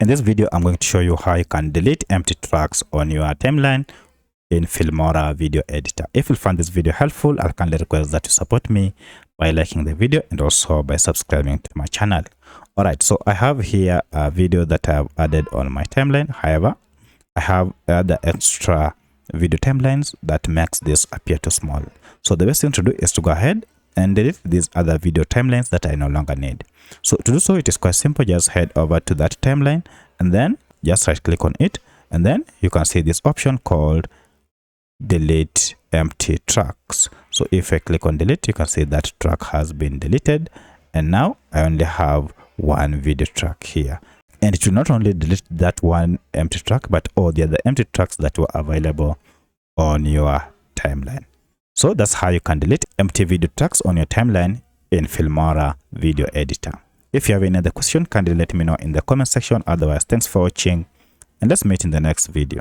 In this video, I'm going to show you how you can delete empty tracks on your timeline in Filmora video editor. If you found this video helpful, I'll kindly request that you support me by liking the video and also by subscribing to my channel. Alright, so I have here a video that I've added on my timeline. However, I have other extra video timelines that makes this appear too small. So the best thing to do is to go ahead and delete these other video timelines that I no longer need. So to do so, it is quite simple. Just head over to that timeline and then just right click on it, and then you can see this option called delete empty tracks. So if I click on delete, you can see that track has been deleted, and now I only have one video track here. And it will not only delete that one empty track, but all the other empty tracks that were available on your timeline. So that's how you can delete empty video tracks on your timeline in Filmora video editor. If you have any other question, kindly let me know in the comment section. Otherwise, thanks for watching, and let's meet in the next video.